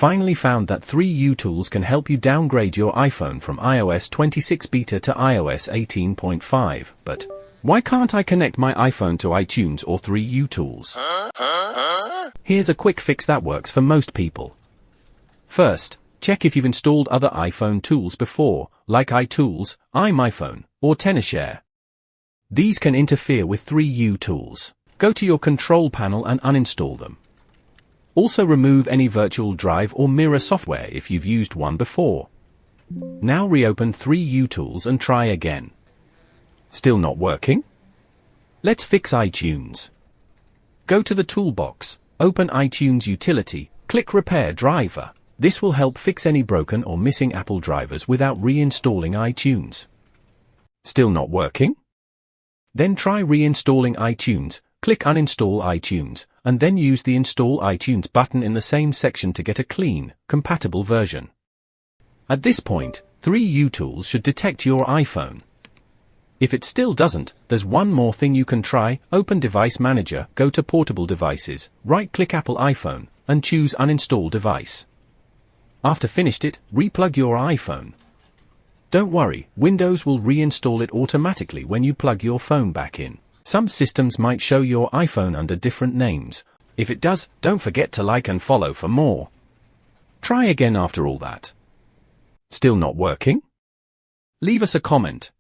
Finally found that 3uTools can help you downgrade your iPhone from iOS 26 beta to iOS 18.5, but why can't I connect my iPhone to iTunes or 3uTools? Here's a quick fix that works for most people. First, check if you've installed other iPhone tools before, like iTools, iMyPhone, or Tenorshare. These can interfere with 3uTools. Go to your control panel and uninstall them. Also remove any virtual drive or mirror software if you've used one before. Now reopen 3uTools and try again. Still not working? Let's fix iTunes. Go to the toolbox, open iTunes Utility, click Repair Driver. This will help fix any broken or missing Apple drivers without reinstalling iTunes. Still not working? Then try reinstalling iTunes, click Uninstall iTunes, and then use the Install iTunes button in the same section to get a clean, compatible version. At this point, 3uTools should detect your iPhone. If it still doesn't, there's one more thing you can try. Open Device Manager, go to Portable Devices, right-click Apple iPhone, and choose Uninstall Device. After finished it, replug your iPhone. Don't worry, Windows will reinstall it automatically when you plug your phone back in. Some systems might show your iPhone under different names. If it does, don't forget to like and follow for more. Try again after all that. Still not working? Leave us a comment.